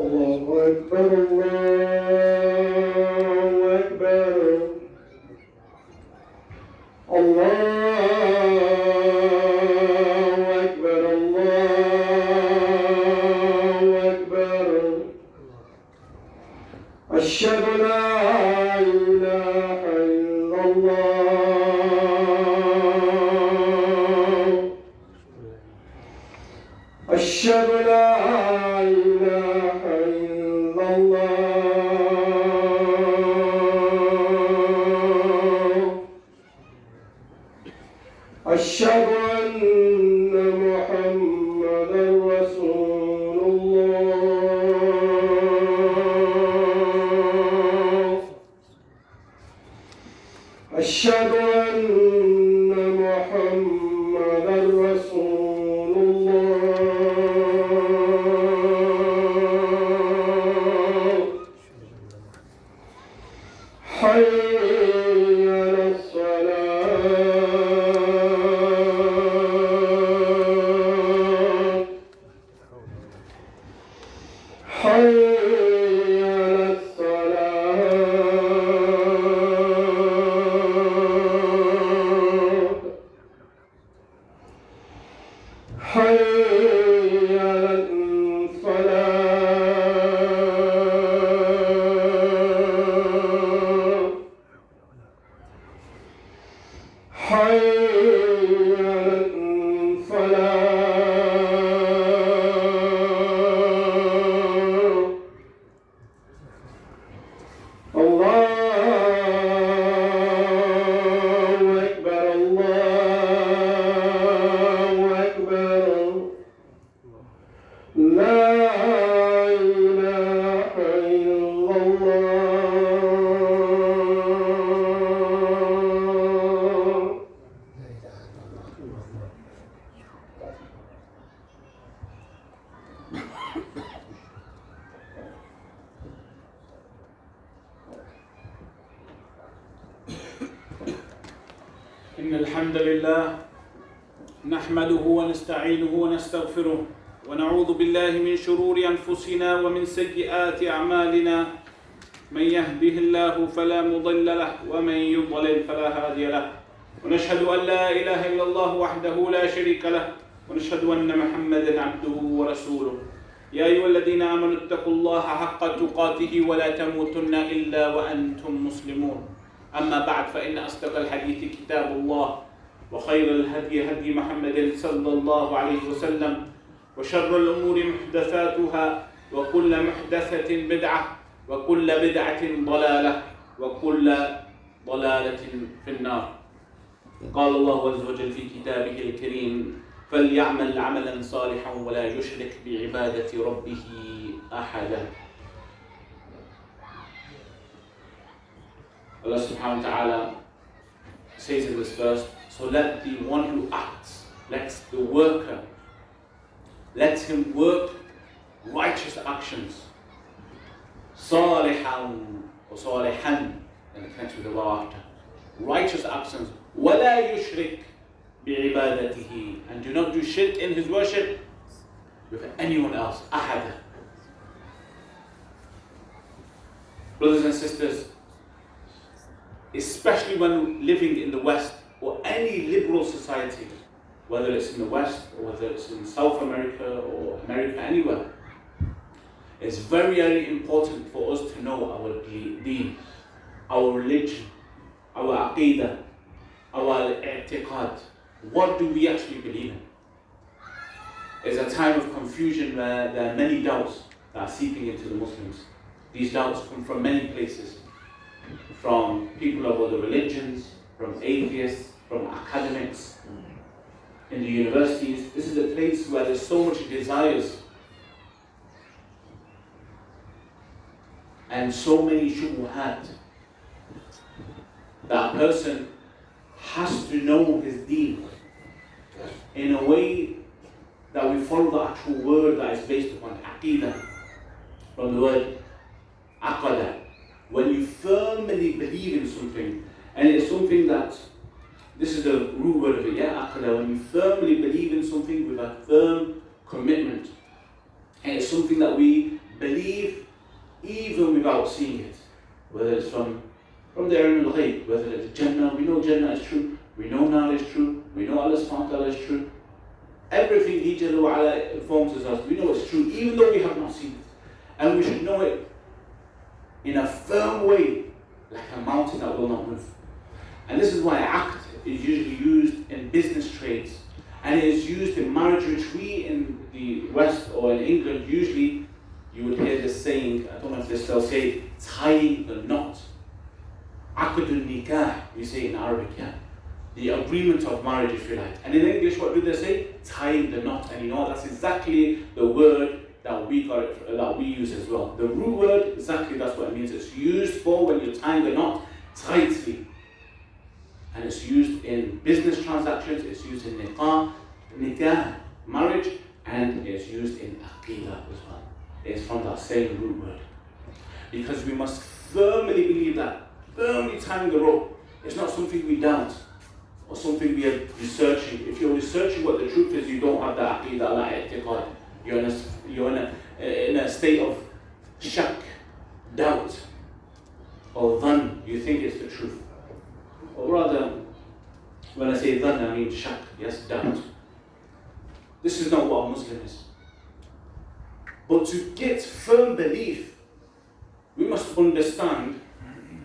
الله أكبر الله أكبر الله أكبر الله أكبر أشهد لا إله إلا الله أشهد لا إله إلا الله أشهد أن محمدا رسول الله أشهد أن محمدا رسول الله حي على الصلاة حي على الصلاة حي على الفلاح حي على الفلاح الله أكبر الله أكبر لا إله إلا الله إن الحمد لله نحمده ونستعينه ونستغفره ونعوذ بالله من شرور أنفسنا ومن سيئات أعمالنا من يهده الله فلا مضل له ومن يضلل فلا هادي له ونشهد أن لا إله إلا الله وحده لا شريك له ونشهد أن محمدا عبده ورسوله يا أيها الذين آمنوا اتقوا الله حق تقاته ولا تموتن إلا وأنتم مسلمون أما بعد فإن أصدق الحديث كتاب الله وخير الهدي هدي محمد صلى الله عليه وسلم وشر الأمور محدثاتها وكل محدثة بدعة وكل بدعة ضلالة وكل ضلالة في النار قال الله عز وجل في كتابه الكريم فليعمل عملا صالحا ولا يشرك بعبادة ربه أحدا. Allah subhanahu wa ta'ala says in this verse, so let the one who acts, let the worker, let him work righteous actions. Salihan or salihan, in the connection with the law after. Righteous actions. وَلَا يُشْرِكْ بِعِبَادَتِهِ, and do not do shirk in his worship with anyone else. Ahad. Brothers and sisters, especially when living in the West or any liberal society, whether it's in the West or whether it's in South America or America, anywhere, it's very, very important for us to know our deen, our religion, our aqidah, our i'tiqad. What do we actually believe in? It's a time of confusion where there are many doubts that are seeping into the Muslims. These doubts come from many places. From people of other religions, from atheists, from academics, in the universities. This is a place where there's so much desires and so many shubuhat that a person has to know his deen in a way that we follow the actual word that is based upon aqidah, from the word aqada. When you firmly believe in something, and it's something that, this is the root word of it, aqada, when you firmly believe in something with a firm commitment, and it's something that we believe even without seeing it. Whether it's from the ilm al-ghayb, whether it's Jannah, we know Jannah is true, we know Nar is true, we know Allah subhanahu wa ta'ala is true. Everything He Jalla wa ala informs us, we know it's true, even though we have not seen it. And we should know it in a firm way, like a mountain that will not move. And this is why aqd is usually used in business trades, and it is used in marriage, which we in the West or in England, usually you would hear this saying, I don't know if they still say, tying the knot. Aqdul nikah, we say in Arabic, yeah. The agreement of marriage, if you like. And in English, what do they say? Tying the knot. And you know, that's exactly the word that we use as well. The root word, exactly that's what it means. It's used for when you're tying the knot tightly. And it's used in business transactions, it's used in nikah, marriage, and it's used in aqidah as well. It's from that same root word. Because we must firmly believe that, firmly tying the rope. It's not something we doubt, or something we are researching. If you're researching what the truth is, you don't have the aqidah, la i'tiqad. You're in a state of shak, doubt, or dhan. You think it's the truth. Or rather, when I say dhan, I mean shak, yes, doubt. This is not what a Muslim is. But to get firm belief, we must understand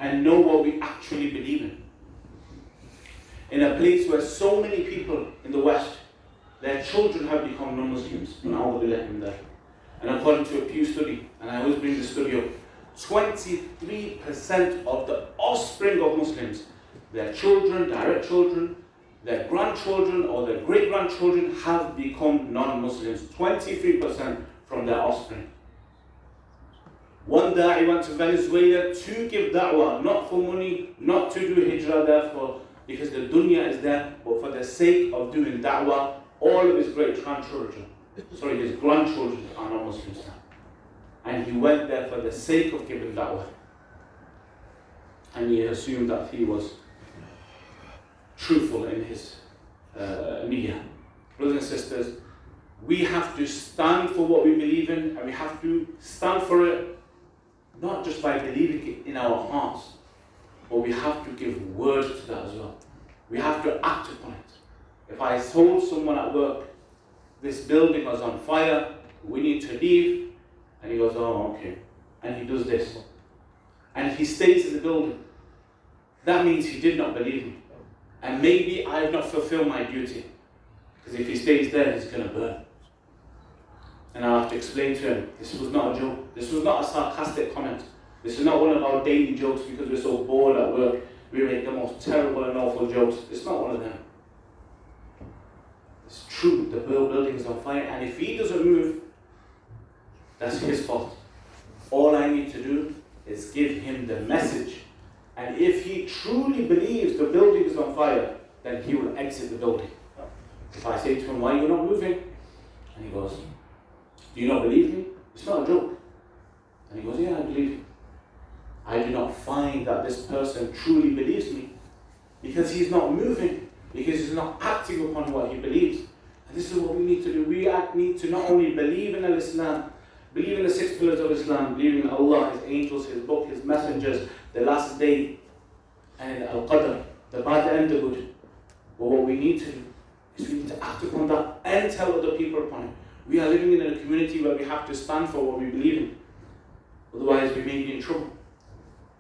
and know what we actually believe in. In a place where so many people in the West, their children have become non-Muslims. And according to a Pew study, and I always bring the study up, 23% of the offspring of Muslims, their children, direct children, their grandchildren or their great-grandchildren have become non-Muslims. 23% from their offspring. One da'i went to Venezuela to give da'wah, not for money, not to do hijrah therefore, because the dunya is there, but for the sake of doing da'wah. All of his grandchildren are non-Muslims now. And he went there for the sake of giving da'wah. And he assumed that he was truthful in his niyyah. Brothers and sisters, we have to stand for what we believe in, and we have to stand for it not just by believing it in our hearts, but we have to give word to that as well. We have to act upon it. If I told someone at work, this building was on fire, we need to leave, and he goes, oh, okay, and he does this, and he stays in the building, that means he did not believe me. And maybe I have not fulfilled my duty, because if he stays there, he's going to burn. And I have to explain to him, this was not a joke, this was not a sarcastic comment, this is not one of our daily jokes because we're so bored at work, we make the most terrible and awful jokes. It's not one of them. It's true, the building is on fire, and if he doesn't move, that's his fault. All I need to do is give him the message. And if he truly believes the building is on fire, then he will exit the building. If I say to him, why are you not moving? And he goes, do you not believe me? It's not a joke. And he goes, yeah, I believe you. I do not find that this person truly believes me, because he's not moving, because he's not acting upon what he believes. And this is what we need to do. We need to not only believe in Islam, believe in the 6 pillars of Islam, believe in Allah, His angels, His book, His messengers, the last day, and Al-Qadr, the bad and the good. But what we need to do is we need to act upon that and tell other people upon it. We are living in a community where we have to stand for what we believe in. Otherwise we may be in trouble.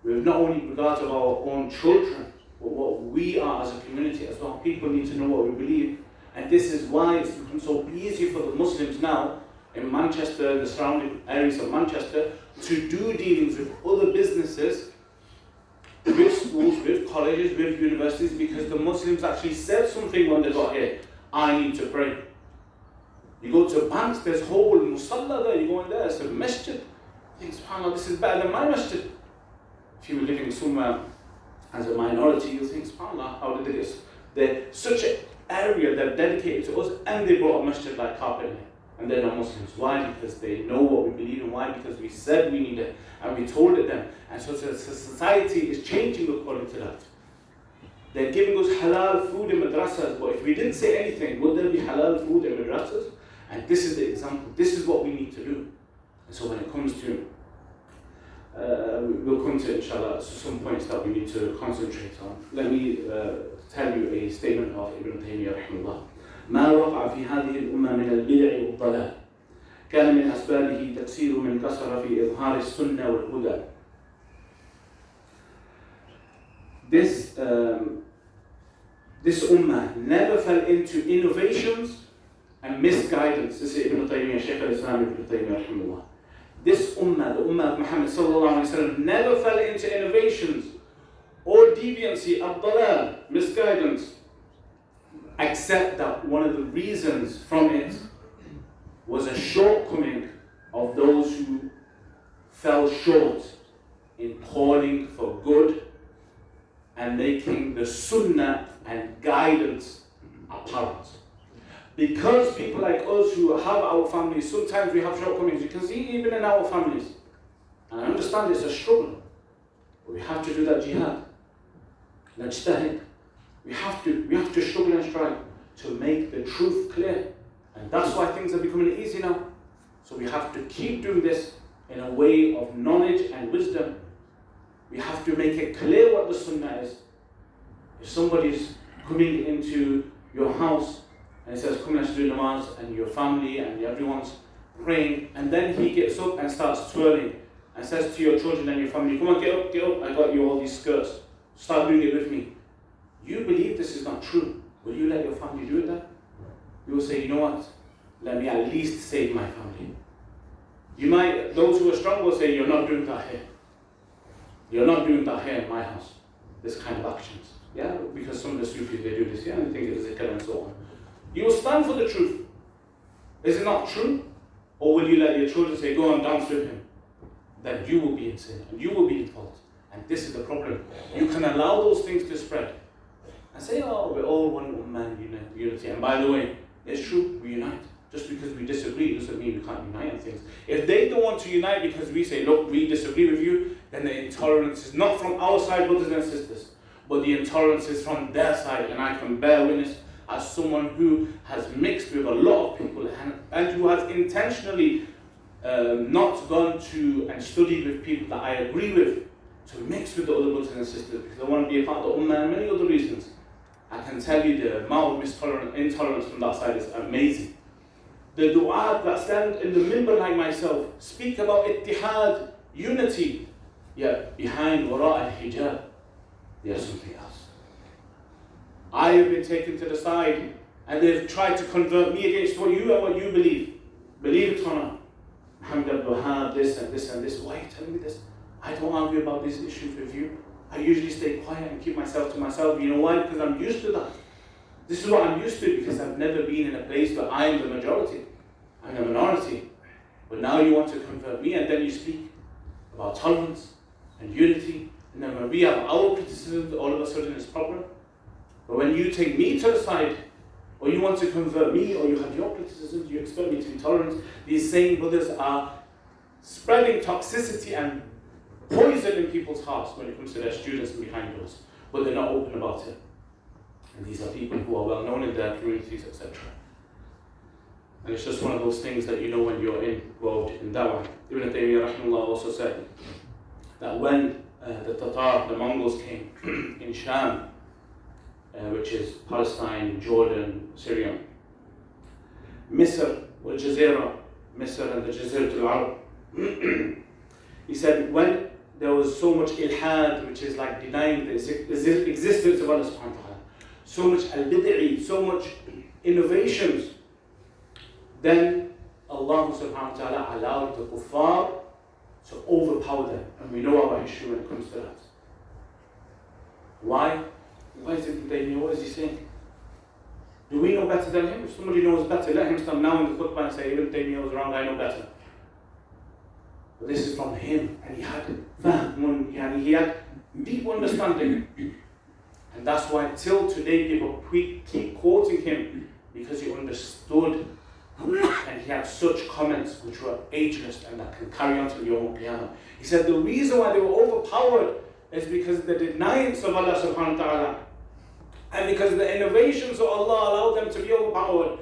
With not only regards of our own children, but what we are as a community as well. People need to know what we believe. And this is why it's become so easy for the Muslims now in Manchester, the surrounding areas of Manchester, to do dealings with other businesses, with schools, with colleges, with universities, because the Muslims actually said something when they got here. I need to pray. You go to banks, there's whole musalla there, you go in there, it's a masjid. You think, subhanAllah, this is better than my masjid. If you were living somewhere as a minority, you think, subhanAllah, how did they get they're such an area they're dedicated to us, and they brought a masjid like carpet, and they're not Muslims. Why? Because they know what we believe in. Why? Because we said we need it, and we told it them. And so the society is changing according to that. They're giving us halal food in madrasas, but if we didn't say anything, would there be halal food in madrasas? And this is the example. This is what we need to do. And so when it comes to, we'll come to inshallah some points that we need to concentrate on. Let me tell you a statement of Ibn Taymiyyah rahimahullah. ما وقع في هذه الأمة من البدع والضلال كان من أسبابه تقصير من قصر في إظهار السنة والهدى. This ummah never fell into innovations and misguidance. This is Ibn Taymiyyah, Shaykh al-Islam Ibn Taymiyyah rahimahullah. This ummah, the ummah of Muhammad sallallahu alayhi wa sallam, never fell into innovations or deviancy, ad-dalal, misguidance, except that one of the reasons from it was a shortcoming of those who fell short in calling for good and making the sunnah and guidance apparent. Because people like us who have our families, sometimes we have shortcomings. You can see even in our families. And I understand it's a struggle. But we have to do that jihad. Najtahid. We have to struggle and strive to make the truth clear. And that's why things are becoming easy now. So we have to keep doing this in a way of knowledge and wisdom. We have to make it clear what the sunnah is. If somebody's coming into your house and he says, come, let's do namaz, and your family and everyone's praying, and then he gets up and starts twirling and says to your children and your family, come on, get up, I got you all these skirts, start doing it with me. You believe this is not true. Will you let your family do it then? You will say, you know what, let me at least save my family. You might, those who are strong will say, you're not doing that here. You're not doing that here in my house, this kind of actions. Yeah, because some of the Sufis, they do this, yeah, and they think it's zikr and so on. You will stand for the truth. Is it not true? Or will you let your children say, go and dance with him? Then you will be in sin, and you will be in fault. And this is the problem. You can allow those things to spread. And say, oh, we're all one ummah, unity. And by the way, it's true, we unite. Just because we disagree doesn't mean we can't unite on things. If they don't want to unite because we say, look, we disagree with you, then the intolerance is not from our side, brothers and sisters, but the intolerance is from their side. And I can bear witness as someone who has mixed with a lot of people and who has intentionally not gone to and studied with people that I agree with, to mix with the other brothers and sisters because I want to be a part of the ummah and many other reasons. I can tell you the amount of intolerance from that side is amazing. The du'at that stand in the minbar like myself speak about ittihad, unity, yet behind wara al-hijab, there's something else. I have been taken to the side and they've tried to convert me against what you and what you believe. Believe it or not. Muhammad al-Wahhab, this and this and this. Why are you telling me this? I don't argue about these issues with you. I usually stay quiet and keep myself to myself. You know why? Because I'm used to that. This is what I'm used to because I've never been in a place where I'm the majority. I'm the minority. But now you want to convert me and then you speak about tolerance and unity. And then when we have our criticisms, all of a sudden it's a problem. But when you take me to the side, or you want to convert me, or you have your criticisms, you expect me to be tolerant, these same brothers are spreading toxicity and poison in people's hearts when it comes to their students and behind doors. But they're not open about it. And these are people who are well known in their communities, etc. And it's just one of those things that you know when you're involved in dawah. Ibn Taymiyyah rahimahullah also said that when the Tatar, the Mongols came in Sham, which is Palestine, Jordan, Syria, Misr, wal Jazeera, Misr and the Jazeera al-Arab. He said when there was so much ilhad, which is like denying the existence of Allah subhanahu wa ta'ala, so much al-bid'i, so much innovations, then Allah subhanahu wa ta'ala allowed the kuffar to overpower them. And we know our issue when it comes to that. Why? Why is Ibn Taymiyyah? What is he saying? Do we know better than him? If somebody knows better, let him stand now in the khutbah and say, Ibn Taymiyyah was wrong, I know better. But this is from him, and he had deep understanding. And that's why till today people keep quoting him, because he understood and he had such comments which were ageless and that can carry on till Yawm al-Qiyamah. He said the reason why they were overpowered is because of the denying of Allah subhanahu wa ta'ala. And because the innovations of Allah allowed them to be overpowered.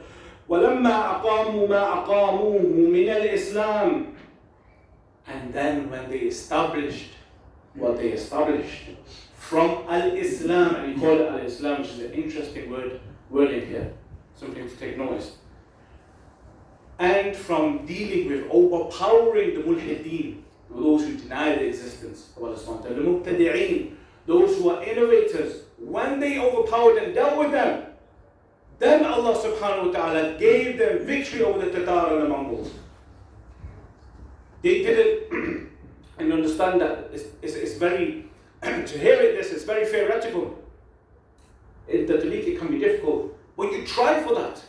وَلَمَّا أَقَامُوا مَا أَقَامُوهُ مِنَ الْإِسْلَامِ And then when they established what they established from al-Islam, and he called it al-Islam, which is an interesting word in here, something to take notice. And from dealing with overpowering the mulhideen, those who deny the existence of Allah subhanahu wa ta'ala, the mubtadi'een, those who are innovators, when they overpowered and dealt with them, then Allah subhanahu wa ta'ala gave them victory over the Tatar and the Mongols. They did it, and understand that it's very, to hear it's very theoretical. The tariq, it can be difficult, but you try for that.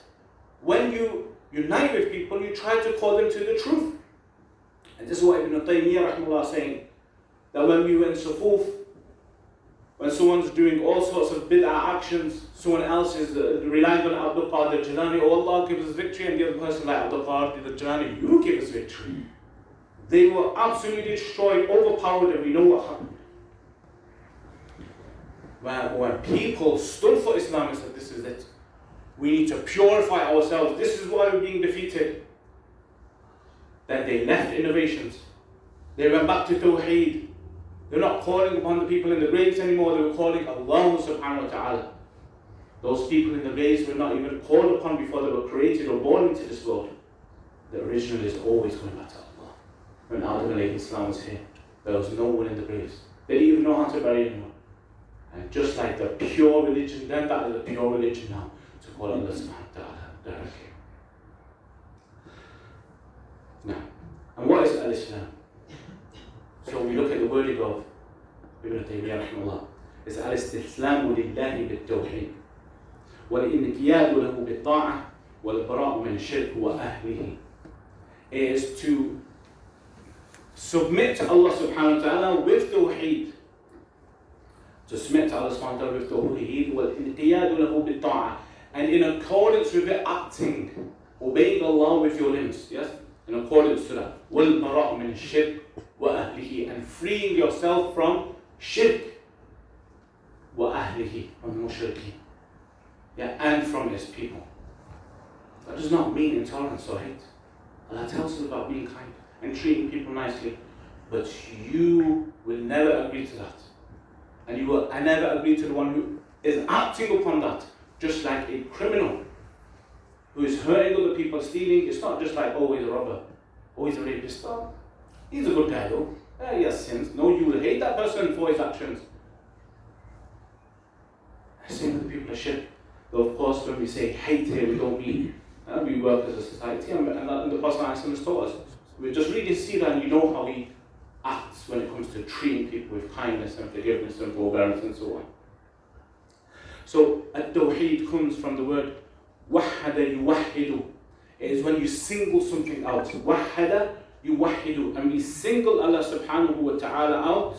When you unite with people, you try to call them to the truth. And this is what Ibn Taymiyyah rahimahullah is saying, that when we were in Sufuf, when someone's doing all sorts of bid'ah actions, someone else is relying on Abdul Qadir Jilani, oh Allah give us victory, and the other person like Abdul Qadir Jilani, you give us victory. They were absolutely destroyed, overpowered, and we know what happened. When people stood for Islam and said, this is it, we need to purify ourselves, this is why we're being defeated, then they left innovations. They went back to Tawheed. They're not calling upon the people in the graves anymore, they were calling Allah subhanahu wa ta'ala. Those people in the graves were not even called upon before they were created or born into this world. The original is always going back to Allah. When Adam alayhi salam was here, there was no one in the graves. They didn't even know how to bury anyone. And just like the pure religion then, that is the pure religion now, to call Allah subhanahu wa ta'ala directly. Now, and what is al-Islam? So we look at the wording of Ibn Taymiyyah rahimahullah. It's al-istislamu lillahi bil-tawheed wal-inqiyadu lahu bil-ta'ah wal-bara'u min shirk wa ahlihi. It is to submit to Allah subhanahu wa ta'ala with tawheed. To submit to Allah subhanahu wa ta'ala with tawheed wal-inqiyadu lahu bil-ta'ah. And in accordance with it, acting, obeying Allah with your limbs, yes? In accordance to that. وَالْبَرَاءُ مِنْ الشِّرْكِ وَأَهْلِهِ. And freeing yourself from shirk. وَأَهْلِهِ. From mushrikeen. Yeah, and from his people. That does not mean intolerance or hate. Allah tells us about being kind and treating people nicely. But you will never agree to that. And you will never agree to the one who is acting upon that. Just like a criminal who is hurting other people, stealing. It's not just like, oh, he's a robber, oh, he's a rapist. Oh, he's a good guy though. He has sins. No, you will hate that person for his actions. Same with the people of shirk. Though of course when we say hate here, we don't mean we work as a society, and the Prophet has taught us. We're just reading Sirah and you know how he acts when it comes to treating people with kindness and forgiveness and forbearance and so on. So at-tawheed comes from the word wahhada yuwahhidu. It is when you single something out. Wahhada yuwahhidu. And we single Allah subhanahu wa ta'ala out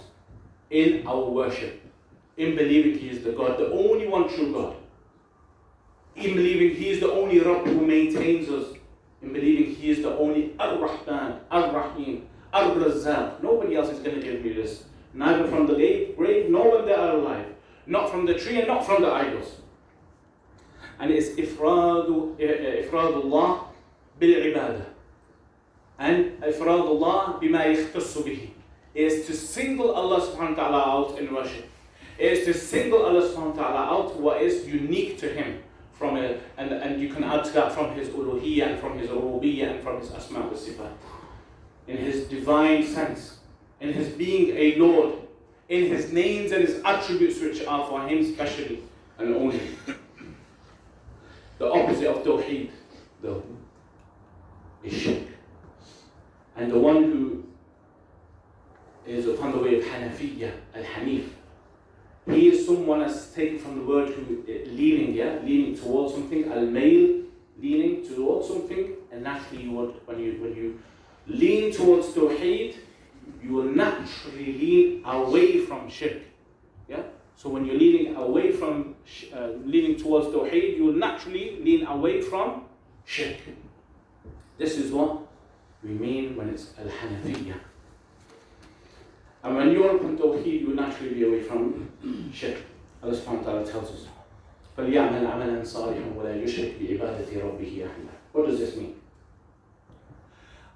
in our worship. In believing He is the God, the only one true God. In believing He is the only Rabb who maintains us. In believing He is the only Ar-Rahman, Ar-Rahim, Ar-Razzaq. Nobody else is going to give me this. Neither from the grave, nor when they are alive. Not from the tree and not from the idols. And it's ifradullah bil-ibadah. And ifradullah bima yakhtassu bihi. It is to single Allah subhanahu wa ta'ala out in worship. It is to single Allah subhanahu wa ta'ala out what is unique to Him. From it, and you can add to that from His uluhiyyah and from His rububiyyah and from His asma wa sifat. In His divine sense. In His being a Lord. In His names and His attributes which are for Him specially and only. The opposite of Tawheed, though, is shirk. And the one who is upon the way of Hanafiyyah, Al-Hanif, he is someone that's taken from the word who leaning towards something, Al-Mail, leaning towards something, and naturally you would, when you lean towards Tawheed, you will naturally lean away from shirk. Yeah? So when you're leaning away from, leaning towards Tawheed, you will naturally lean away from shirk. This is what we mean when it's Al-Hanafiyyah. And when you're upon Tawheed, you will naturally be away from shirk. Allah subhanahu wa ta'ala tells us, فَلْيَعْمَلْ عَمَلًا صَالِحًا وَلَا يُشْرِكْ بِعِبَادَةِ رَبِّهِ أَحَدًا. What does this mean?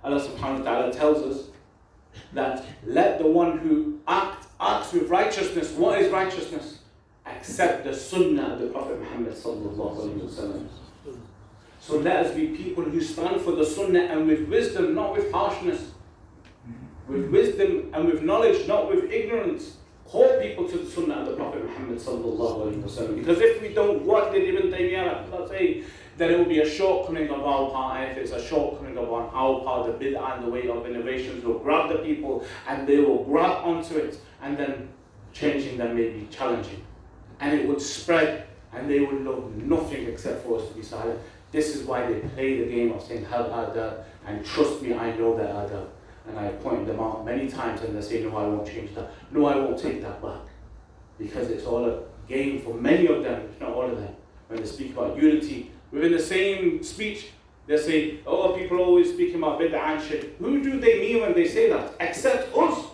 Allah subhanahu wa ta'ala tells us that let the one who acts with righteousness. What is righteousness? Accept the sunnah of the Prophet Muhammad sallallahu alaihi wasallam. So let us be people who stand for the sunnah and with wisdom, not with harshness. With wisdom and with knowledge, not with ignorance. Call people to the sunnah of the Prophet Muhammad sallallahu alaihi wasallam. Because if we don't, what did Ibn Taymiyyah say? Then it will be a shortcoming of our part, and if it's a shortcoming of our part, the bid'ah and the way of innovations will grab the people and they will grab onto it, and then changing them may be challenging. And it would spread and they would know nothing except for us to be silent. This is why they play the game of saying hal adab, and trust me, I know their adab. And I point them out many times and they say, no, I won't change that. No, I won't take that back. Because it's all a game for many of them, if not all of them. When they speak about unity, within the same speech, they say, oh, people are always speaking about bid'ah and shirk. Who do they mean when they say that? Except us.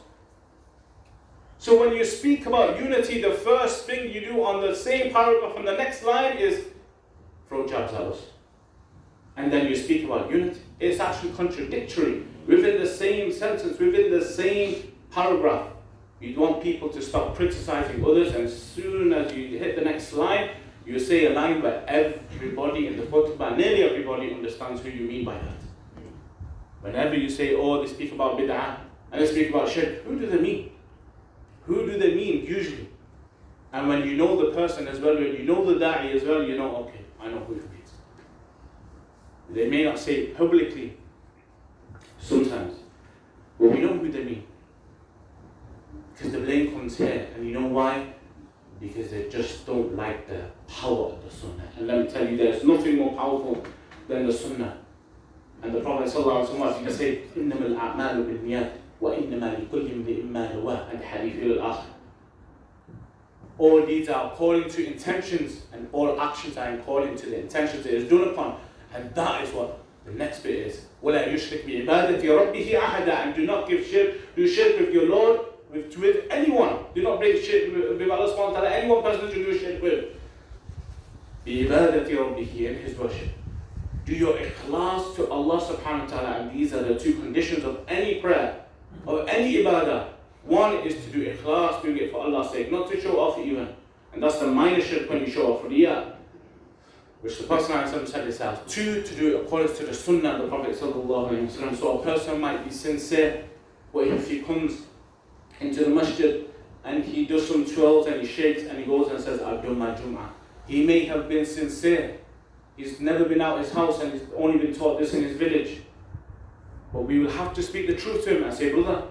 So when you speak about unity, the first thing you do on the same paragraph on the next line is throw jabs at us. And then you speak about unity. It's actually contradictory. Within the same sentence, within the same paragraph, you want people to stop criticizing others, and as soon as you hit the next line, you say a line where everybody in the khutbah, nearly everybody understands who you mean by that. Whenever you say, oh, they speak about bid'ah, and they speak about shirk, who do they mean? Who do they mean usually? And when you know the person as well, when you know the da'i as well, you know, okay, I know who it means. They may not say it publicly sometimes, but we know who they mean. Because the blame comes here, and you know why? Because they just don't like the power of the sunnah. And let me tell you, there's nothing more powerful than the sunnah. And the Prophet ﷺ, you can say, إِنَّمَا الْأَعْمَالُ بِالنِّيَّاتِ وَإِنَّمَا لِكُلِّ امْرِئٍ مَّا نَوَىٰ, and hadith إِلَى الْآخِرِ. All deeds are according to intentions, and all actions are according to the intentions it is done upon. And that is what the next bit is. وَلَا يُشْرِكْ بِعِبَادَةِ رَبِّهِ أَحَدًا, and do not do shirk with your Lord, with anyone. Do not bring shirk with Allah subhanahu wa ta'ala, any one person to do shirk with. بِعِبَادَةِ رَبِّهِ, in his worship. Do your ikhlas to Allah subhanahu wa ta'ala, and these are the two conditions of any prayer, of any ibadah. One is to do ikhlas, doing it for Allah's sake, not to show off even. And that's the minor shirk when you show off riyah, which the Prophet ﷺ said himself. Two, to do it according to the sunnah of the Prophet ﷺ. So a person might be sincere, but if he comes into the masjid and he does some twirls and he shakes and he goes and says, I've done my Jum'ah, he may have been sincere. He's never been out his house and he's only been taught this in his village. But we will have to speak the truth to him and say, brother,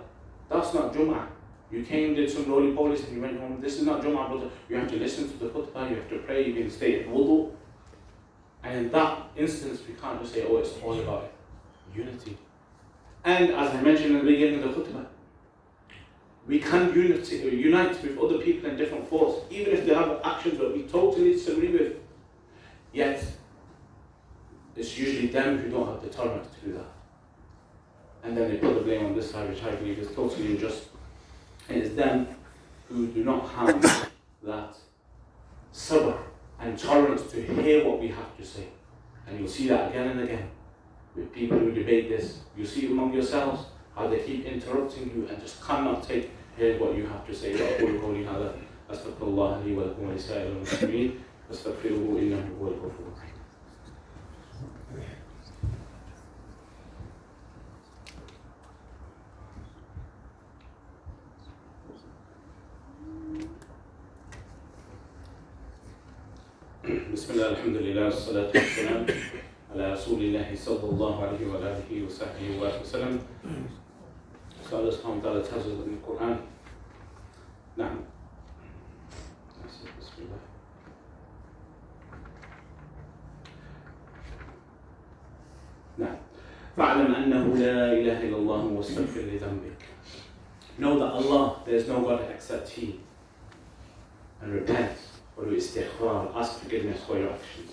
that's not Jum'ah. You came, did some roly-polies and you went home. This is not Jum'ah, brother. You have to listen to the khutbah, you have to pray, you can stay at wudu. And in that instance, we can't just say, oh, it's all about unity. And as I mentioned in the beginning of the khutbah, we can unite with other people in different faults, even if they have actions that we totally disagree with. Yet, it's usually them who don't have the tolerance to do that. And then they put the blame on this side, which I believe is totally unjust. And it's them who do not have that sabr and tolerance to hear what we have to say. And you'll see that again and again with people who debate this. You see among yourselves how they keep interrupting you and just cannot hear what you have to say. وأقول قولي هذا أستغفر الله لي ولكم ولسائر المسلمين فاستغفروه إنه هو الغفور الرحيم. بسم الله الحمد لله والصلاة والسلام على رسول الله صلى الله عليه وآله وصحبه وسلم. So Allah subhanahu wa ta'ala tells us in the Quran. نعم. بسم الله. نعم. فاعلم أنه لا إله إلا الله واستغفر لذنبك. Know that Allah, there is no God except He, and repent. Or do istighfar, ask forgiveness for your actions.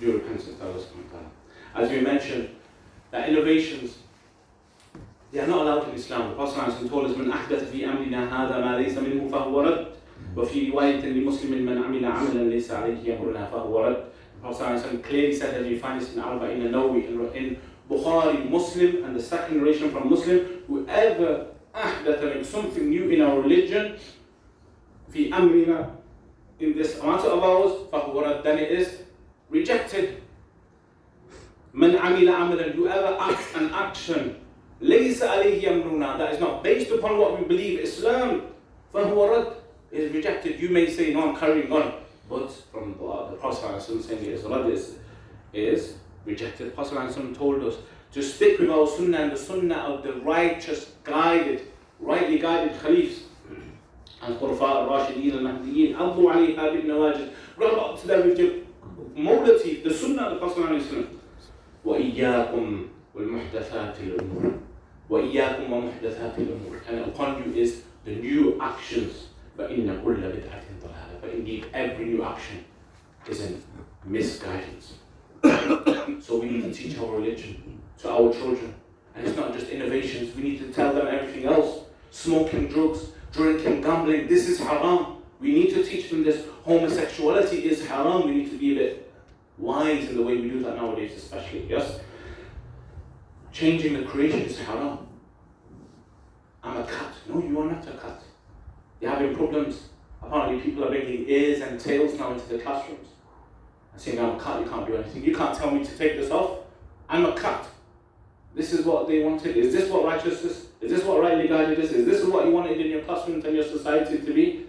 Do repentance to Allah subhanahu wa ta'ala. As we mentioned, that innovations, they are not allowed in Islam. The Prophet told us, من أحدث في أمرنا هذا ما ليس منه فهو رد. وفي رواية لمسلم من عمل عملا ليس عليه أمرنا فهو رد. The Prophet clearly said, as you find this in Arba'in an-Nawawi, in Bukhari, Muslim, and the second narration from Muslim, whoever ahdatha min something new in our religion, fi amrina, in this matter of ours, fahuwa rad, then it is rejected. Man amila amalan, whoever acts an action, laysa alayhi amruna, that is not based upon what we believe, Islam, fahuwa rad, is rejected. You may say, no, I'm carrying on, but from the Prophet saying it is rad, is rejected. The Prophet told us to stick with our sunnah and the sunnah of the righteous, rightly guided Khalifs and Khulafa al-Rashideen al-Mahdiyeen. Addu alayha bin nawajid. Grab up to them with your mawla teeth, the sunnah of the Prophet. وَإِيَّاكُمْ وَالْمُحْدَثَاتِ الْأُمُورِ وَإِيَّاكُمْ وَمُحْدَثَاتِ الْأُمُورِ. And upon you is the new actions. فَإِنَّ كُلَّ بِدْعَةٍ ضَلَالَةٍ. But indeed, every new action is in misguidance. So we need to teach our religion to our children. And it's not just innovations, we need to tell them everything else. Smoking, drugs, drinking, gambling, this is haram. We need to teach them this. Homosexuality is haram. We need to be a bit wise in the way we do that nowadays, especially. Yes? Changing the creation is haram. I'm a cat. No, you are not a cat. You're having problems. Apparently people are bringing ears and tails now into the classrooms. And saying, I'm a cat, you can't do anything. You can't tell me to take this off. I'm a cat. This is what they wanted. Is this what righteousness? Is this what rightly guided is? Is this what you wanted in your classrooms and your society to be?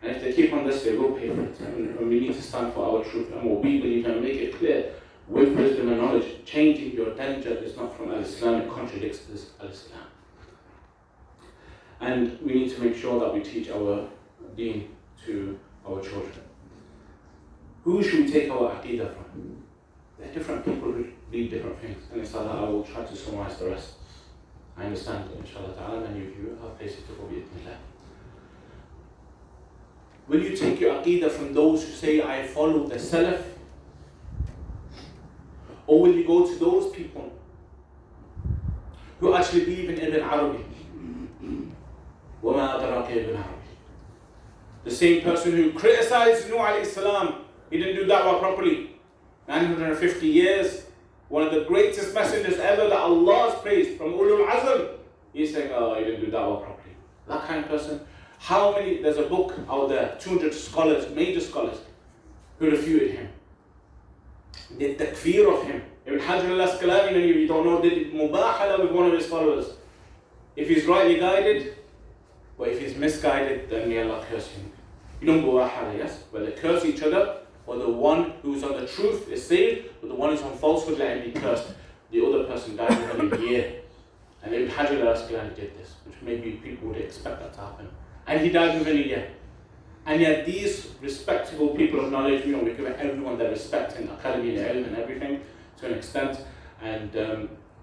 And if they keep on this, they will pay for it. And we need to stand for our truth and what we believe and make it clear with wisdom and knowledge. Changing your danger is not from Al-Islam, it contradicts this Al-Islam. And we need to make sure that we teach our deen to our children. Who should we take our aqidah from? There are different people who read different things, and inshallah I will try to summarize the rest. I understand that inshallah ta'ala many of you have places to go bi'idhnillah. Will you take your aqidah from those who say, I follow the Salaf? Or will you go to those people who actually believe in Ibn Arabi? وَمَا أَدْرَاكَ Ibn Arabi. The same person who criticized Nuh alayhi salam, he didn't do da'wah properly. 950 years, one of the greatest messengers ever that Allah has praised from Ulul Azm. He's saying, oh, he didn't do da'wah properly. That kind of person. How many, there's a book out there, 200 scholars, major scholars, who refuted him. Did takfir of him. Ibn Hajar al-Asqalani, many of you don't know, did mubahala with one of his followers. If he's rightly guided, but if he's misguided, then may Allah curse him. You don't mubahala, yes? But they curse each other, or the one who's on the truth is saved, but the one who's on falsehood, let him be cursed. The other person died within a year. And Ibn Hajar al-Asqalani did this, which maybe people would expect that to happen. And he died within a year. And yet these respectable people of knowledge, we give everyone their respect in academy and ilm and everything to an extent, and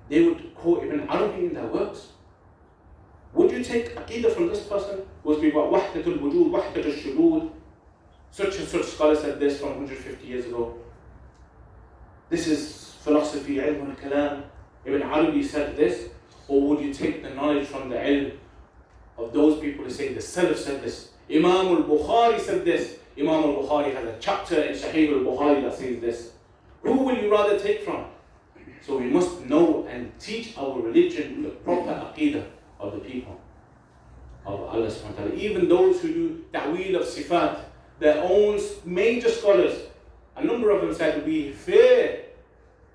they would quote Ibn Arabi in their works. Would you take aqidah from this person? Was be about wahdatul wujud, wahdatul shudud? Such and such scholar said this from 150 years ago. This is philosophy, ilm al-kalam. Ibn Arabi said this. Or would you take the knowledge from the ilm of those people who say the Salaf said this? Imam al-Bukhari said this. Imam al-Bukhari has a chapter in Sahih al-Bukhari that says this. Who will you rather take from? So we must know and teach our religion, the proper aqidah of the people of Allah subhanahu wa ta'ala. Even those who do ta'weel of sifat, their own major scholars, a number of them said we fear.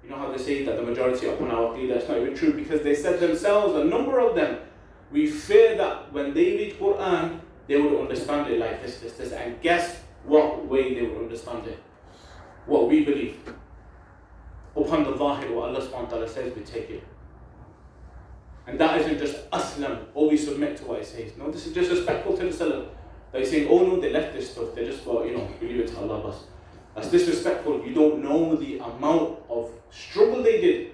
You know how they say that the majority upon our aqidah, it's not even true, because they said themselves, a number of them, we fear that when they read Quran, they would understand it like this, and guess what way they would understand it. What we believe. Upon the zahir, what Allah subhanahu wa ta'ala says, we take it. And that isn't just aslam, or we submit to what it says. No, this is disrespectful to the Salaf. They're saying, oh no, they left this stuff, they just thought, we leave it to Allah bas. That's disrespectful. You don't know the amount of struggle they did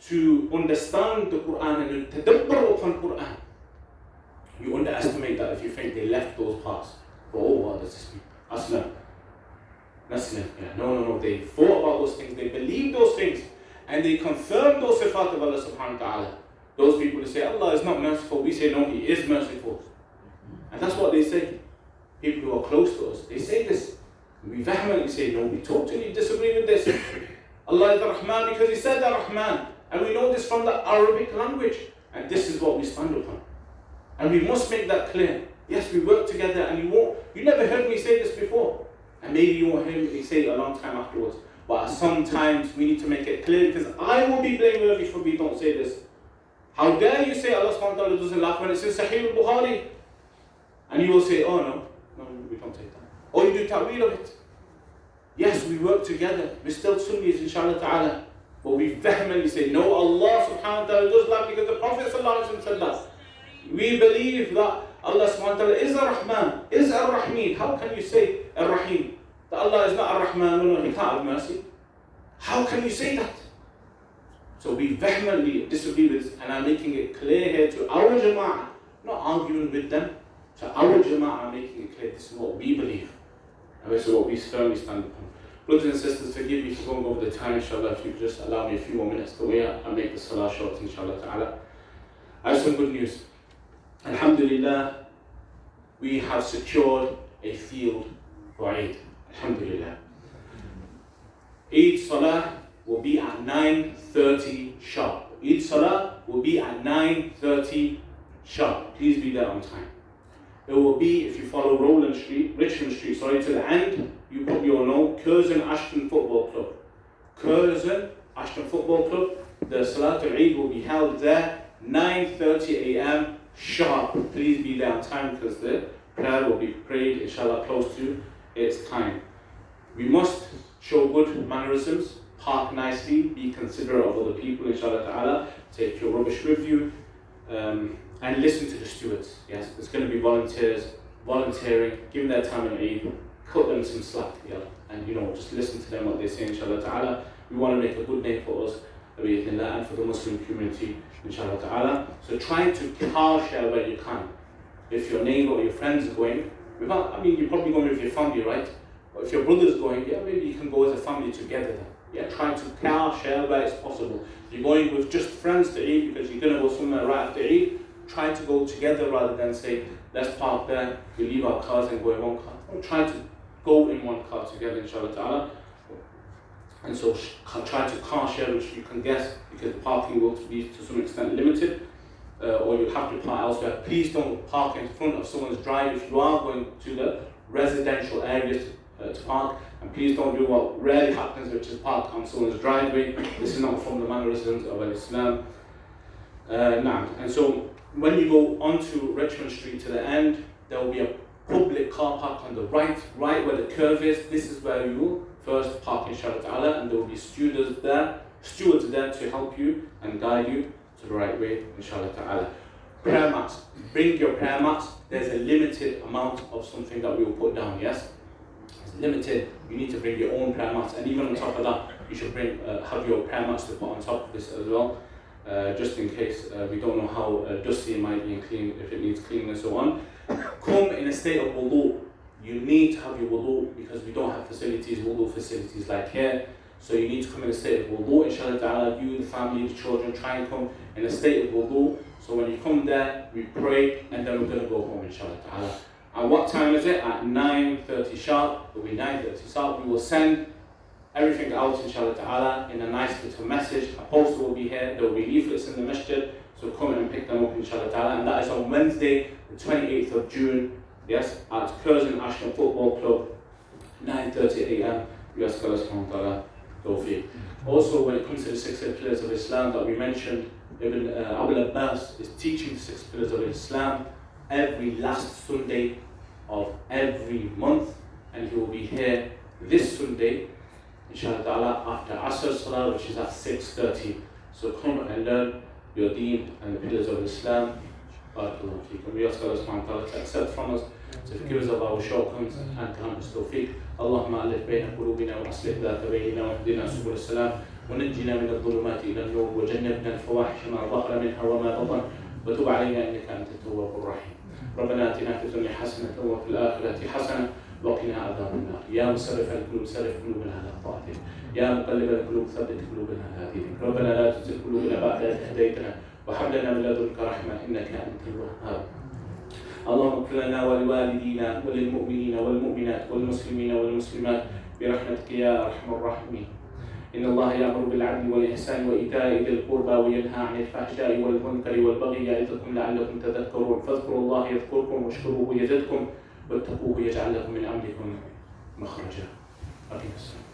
to understand the Quran and to tadabbur upon Quran. You underestimate that if you think they left those parts. Oh, what does this mean? Aslam. Naslim. Yeah. No. They thought about those things, they believed those things, and they confirmed those sifat of Allah subhanahu wa ta'ala. Those people who say Allah is not merciful, we say no, He is merciful. And that's what they say. People who are close to us, they say this. We vehemently say no, we totally disagree with this. Allah is the Rahman because He said the Rahman. And we know this from the Arabic language. And this is what we stand upon. And we must make that clear. Yes, we work together, and you never heard me say this before. And maybe you won't hear me say it a long time afterwards. But sometimes we need to make it clear, because I will be blameworthy if we don't say this. How dare you say Allah subhanahu wa ta'ala doesn't laugh when it's in Sahih al-Bukhari? And you will say, oh no, we don't take that. Or you do ta'weel of it. Yes, we work together. We're still Sunnis, inshallah ta'ala. But we vehemently say, no, Allah subhanahu wa ta'ala does laugh, because the Prophet sallallahu alayhi wa sallam said that. We believe that Allah subhanahu wa ta'ala is Ar-Rahman, is Ar-Rahim. How can you say Ar-Rahim? That Allah is not Ar-Rahman, no, He can't have mercy. How can you say that? So we vehemently disagree with this, and I'm making it clear here to our Jama'ah, not arguing with them. To our Jama'ah, I'm making it clear this is what we believe. And this is what we firmly stand upon. Brothers and sisters, forgive me for going over the time, inshallah. If you could just allow me a few more minutes to wait, I'll make the salah short, inshallah ta'ala. I have some good news. Alhamdulillah, we have secured a field for Eid. Alhamdulillah. Eid Salah will be at 9:30 sharp. Eid Salah will be at 9:30 sharp. Please be there on time. It will be, if you follow Richmond Street, to the end, you probably all know, Curzon Ashton Football Club. Curzon Ashton Football Club, the Salatul Eid will be held there, 9:30 a.m. sharp. Please be there on time, because the prayer will be prayed, inshallah, close to its time. We must show good mannerisms, park nicely, be considerate of other people, inshallah ta'ala, take your rubbish with you, and listen to the stewards. Yes, there's going to be volunteers, volunteering, giving their time in Eid, cut them some slack, and just listen to them what they say, inshallah ta'ala. We want to make a good name for us, and for the Muslim community, inshallah ta'ala. So try to car share where you can. If your neighbor or your friends are going, you're probably going with your family, right? But if your brother's going, maybe you can go as a family together then. Try to car share where it's possible. If you're going with just friends to Eid because you're going to go somewhere right after Eid, try to go together rather than say, let's park there, we leave our cars and go in one car. Try to go in one car together, inshallah ta'ala. And so try to car share, which you can guess, because the parking will be to some extent limited, or you'll have to park elsewhere. Please don't park in front of someone's drive if you are going to the residential areas to park. And please don't do what rarely happens, which is park on someone's driveway. This is not from the mannerisms of Islam. And so when you go onto Richmond Street to the end, there will be a public car park on the right where the curve is. This is where you will first park, inshallah ta'ala, and there will be stewards there to help you and guide you to the right way, inshallah ta'ala. Prayer mats. Bring your prayer mats. There's a limited amount of something that we will put down, yes? It's limited. You need to bring your own prayer mats, and even on top of that, you should have your prayer mats to put on top of this as well, just in case we don't know how dusty it might be and clean, if it needs cleaning and so on. Come in a state of wudu. You need to have your wudu, because we don't have wudu facilities like here. So you need to come in a state of wudu, inshallah ta'ala. You, the family, the children, try and come in a state of wudu. So when you come there, we pray, and then we're going to go home, inshallah ta'ala. And what time is it? At 9:30 sharp. It will be 9:30 sharp. We will send everything out, inshallah ta'ala, in a nice little message. A poster will be here. There will be leaflets in the masjid. So come in and pick them up, inshallah ta'ala. And that is on Wednesday, the 28th of June. Yes, at Curzon Ashton Football Club, 9:30 a.m. We ask Allah subhanahu wa ta'ala tawfiq. Also, when it comes to the 6 pillars of Islam that we mentioned, Ibn Abu Abbas is teaching the 6 pillars of Islam every last Sunday of every month, and he will be here this Sunday, inshallah ta'ala, after Asr Salah, which is at 6:30. So come and learn your deen and the pillars of Islam. Barakallahu feekum. We ask Allah subhanahu wa ta'ala to accept from us, to forgive us of our shortcomings, and grant us tawfiq. Allahumma alif bayna qulubina wa aslih dhata baynina wa hdina subul salam wa najjina min adh-dhulumati ila an-nur wa jannibna al-fawahisha ma dhahara minha wa ma batan wa tub alayna innaka antat tawwabur rahim. ربنا آتنا في الدنيا حسنة وفي الآخرة حسنة وقنا عذاب النار. يا مصرف القلوب صرف قلوبنا على طاعتك. يا مقلب القلوب ثبت قلوبنا على دينك. ربنا لا تزغ قلوبنا بعد إذ هديتنا وهب لنا من لدنك رحمة إنك أنت الوهاب. اللهم اغفر لنا ولوالدينا وللمؤمنين والمؤمنات والمسلمين والمسلمات برحمتك يا أرحم الراحمين. إن الله يأمر بالعدل والإحسان وإيتاء ذي القربى وينهى عن الفحشاء والمنكر والبغي يعظكم لعلكم تذكرون فاذكروا الله يذكركم واشكروه يزدكم واتقوه يجعل لكم من أمركم مخرجا. أقيم الصلاة.